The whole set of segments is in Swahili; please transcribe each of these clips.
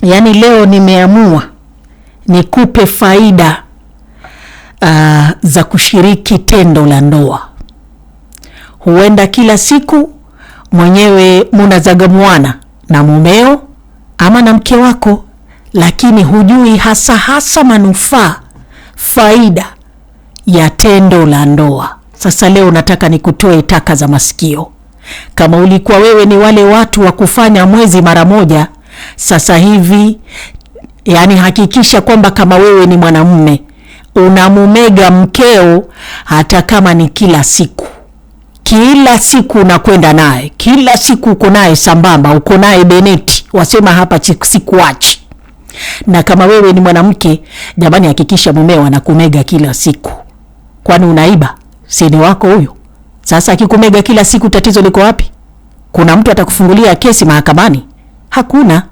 Yaani leo nimeamua nikupe faida za kushiriki tendo la ndoa. Huenda kila siku mwenyewe munazagamuana na mumeo ama na mke wako, lakini hujui hasa manufaa, faida ya tendo la ndoa. Sasa leo nataka nikutoe taka za masikio. Kama ulikuwa wewe ni wale watu wa kufanya mwezi mara moja, sasa hivi yani hakikisha kwamba kama wewe ni mwanamume unamumega mkeo, hata kama ni kila siku unakwenda naye, kila siku uko naye sambamba, uko naye beneti, wasema hapa sikuachi. Na kama wewe ni mwanamke, jamani, hakikisha mumeo anakumega kila siku. Kwani unaiba? Si ni wako huyo? Sasa akikumega kila siku, tatizo liko wapi? Kuna mtu atakufungulia kesi mahakamani? Hakuna.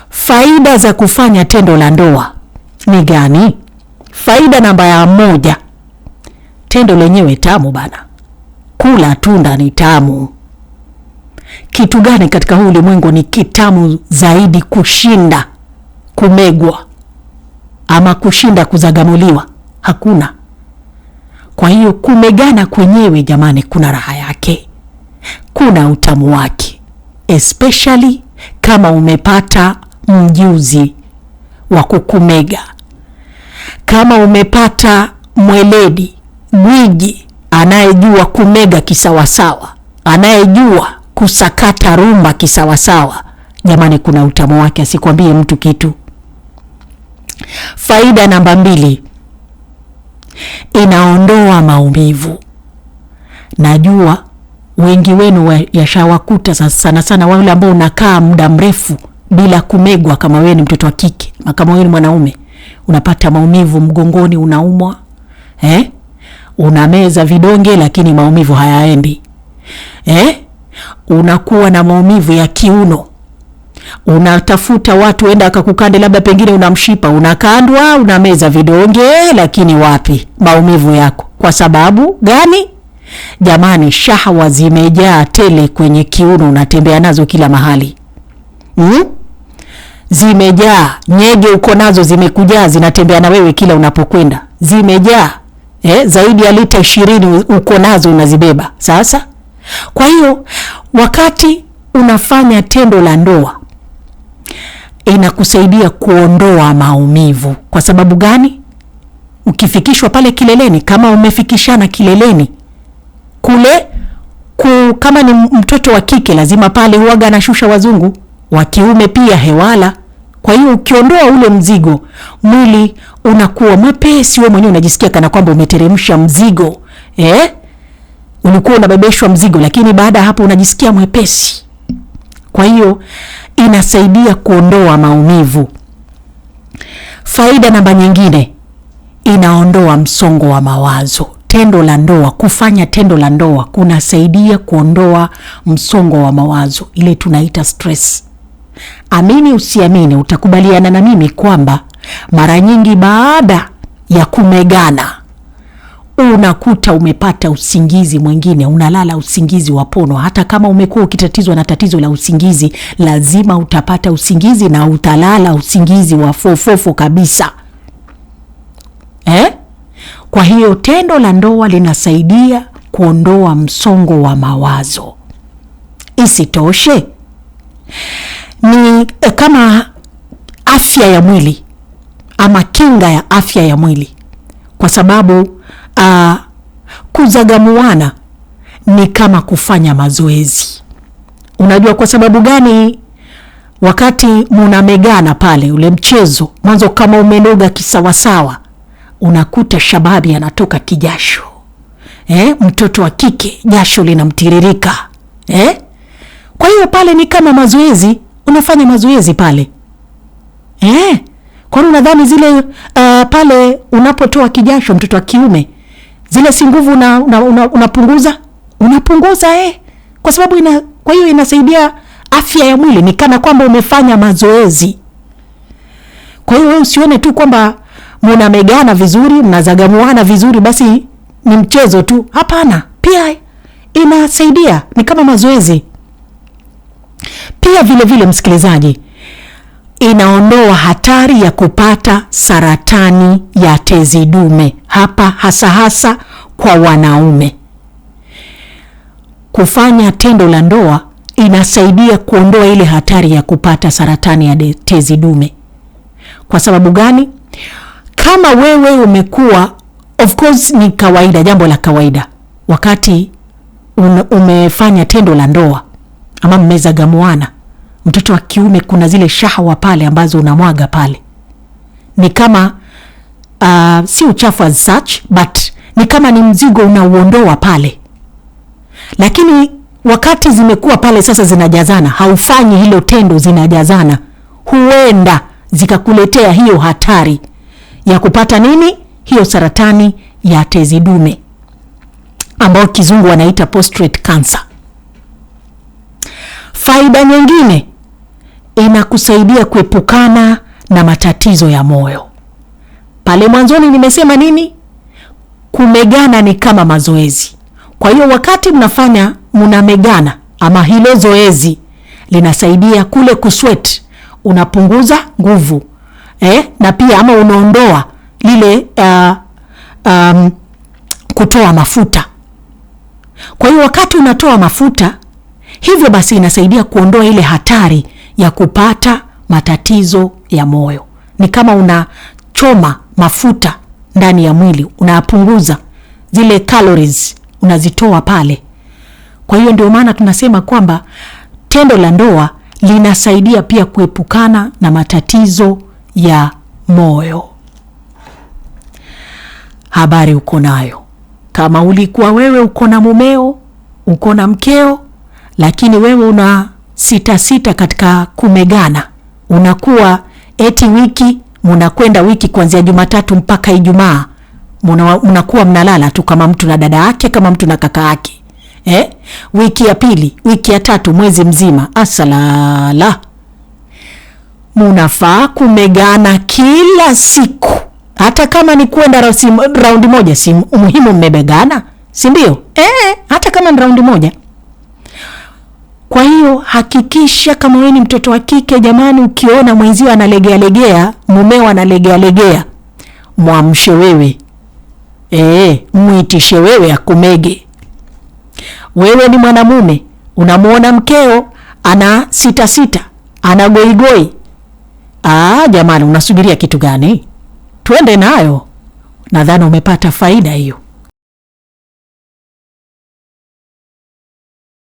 Faida za kufanya tendo la ndoa ni gani? Faida namba 1, tendo lenyewe tamu bana. Kula tunda ni tamu. Kitu gani katika huu ulimwengu ni kitamu zaidi kushinda kumegwa ama kushinda kuzagamuliwa? Hakuna. Kwa hiyo kumegana kwenyewe jamani, kuna raha yake, kuna utamu wake, especially kama umepata mjuzi wa kukumega, kama umepata mweledi, gwiji anayejua kumega kisawasawa, anayejua kusakata rumba kisawasawa, jamani, kuna utamu wake, asikwambie mtu kitu. Faida namba 2, inaondoa maumivu. Najua wengi wenu yashawakuta sana wale ambao unakaa muda mrefu bila kumegwa. Kama wewe ni mtoto wa kike, kama wewe ni mwanaume, unapata maumivu mgongoni, unaumwa, unameza vidonge lakini maumivu hayaendi, unakuwa na maumivu ya kiuno, unatafuta watu enda akakukande, labda pengine unamshipa, unakandwa, unameza vidonge, lakini wapi, maumivu yako. Kwa sababu gani? Jamani, shahawa zimejaa tele kwenye kiuno, unatembea nazo kila mahali. Zimejaa, nyege uko nazo zimekujaa, zinatembea na wewe kila unapokwenda, zimejaa. Zaidi ya lita 20 uko nazo unazibeba. Sasa kwa hiyo wakati unafanya tendo la ndoa inakusaidia kuondoa maumivu. Kwa sababu gani? Ukifikishwa pale kileleni, kama umefikishana kileleni kule kama ni mtoto wa kike lazima pale huaga anashusha wazungu, wa kiume pia hewala. Kwa hiyo ukiondoa ule mzigo, mwili unakuwa mwepesi, wewe mwenyewe unajisikia kana kwamba umeteremsha mzigo. Ulikuwa unabebeshwa mzigo, lakini baada ya hapo unajisikia mwepesi. Kwa hiyo inasaidia kuondoa maumivu. Faida namba nyingine, inaondoa msongo wa mawazo. Tendo la ndoa, kufanya tendo la ndoa kunasaidia kuondoa msongo wa mawazo, ile tunaita stress. Amini usiamini, utakubaliana na mimi kwamba mara nyingi baada ya kumegana unakuta umepata usingizi mwingine, unalala usingizi wa pono. Hata kama umekuwa ukitatizwa na tatizo la usingizi, lazima utapata usingizi na utalala usingizi wa fofofo kabisa. Kwa hiyo tendo la ndoa linasaidia kuondoa msongo wa mawazo. Isitoshe, ni kama afya ya mwili ama kinga ya afya ya mwili, kwa sababu kuzagamuana ni kama kufanya mazoezi. Unajua kwa sababu gani? Wakati mnamegana pale, ule mchezo mwanzo, kama umenoga kisawasawa, unakuta shababi anatoka kijasho. Mtoto wa kike jasho linamtiririka. Kwa hiyo pale ni kama mazoezi, unafanya mazoezi pale. Kwa nini unadhani zile pale unapotoa kijasho, mtoto wa kiume, zile si nguvu unapunguza? Unapunguza kwa sababu kwa hiyo inasaidia afya ya mwili, ni kana kwamba umefanya mazoezi. Kwa hiyo wewe usione tu kwamba mnamegana vizuri, mnazagamuana vizuri basi ni mchezo tu. Hapana, pia inasaidia, ni kama mazoezi. Pia vile vile msikilizaji, inaondoa hatari ya kupata saratani ya tezi dume, hapa hasa kwa wanaume. Kufanya tendo la ndoa inasaidia kuondoa ile hatari ya kupata saratani ya tezi dume. Kwa sababu gani? Kama wewe umekuwa, of course ni kawaida, jambo la kawaida, wakati umefanya tendo la ndoa ama mmezagamuana, mtoto wa kiume kuna zile shahwa pale ambazo unamwaga pale. Ni kama si uchafu as such, but ni kama ni mzigo unauondoa pale. Lakini wakati zimekuwa pale sasa zinajazana, haufanyi hilo tendo, zinajazana, huenda zikakuletea hiyo hatari ya kupata nini? Hiyo saratani ya tezi dume, ambao kizungu wanaita prostate cancer. Faida nyingine, inakusaidia kuepukana na matatizo ya moyo. Pale mwanzoni nimesema nini? Kumegana ni kama mazoezi. Kwa hiyo wakati mnamegana ama hilo zoezi linasaidia kule kusweat, unapunguza nguvu. Na pia ama unaondoa lile kutoa mafuta. Kwa hiyo wakati unatoa mafuta, hivyo basi inasaidia kuondoa ile hatari ya kupata matatizo ya moyo. Ni kama unachoma mafuta ndani ya mwili, unapunguza zile calories, unazitoa pale. Kwa hiyo ndio maana tunasema kwamba tendo la ndoa linasaidia pia kuepukana na matatizo ya moyo. Habari uko nayo. Kama ulikuwa wewe uko na mumeo, uko na mkeo, lakini wewe una sita katika kumegana, unakuwa eti mnakwenda wiki kuanzia Jumatatu mpaka Ijumaa, mnakuwa mnalala tu kama mtu na dada yake, kama mtu na kaka yake. Wiki ya pili, wiki ya tatu, mwezi mzima, asalala. Munafaa kumegana kila siku. Hata kama ni kwenda raundi moja, si muhimu mmebegana, si ndio? Hata kama ni raundi moja. Kwa hiyo hakikisha, kama wewe ni mtoto wa kike, jamani, ukiona mwenzio analegea, mumeo analegea, muamshe wewe. Muitishe wewe akumege. Wewe ni mwanamume, unamuona mkeo ana sita, ana goigoi. Jamani, unasubiria kitu gani? Twende nayo. Nadhani umepata faida hiyo.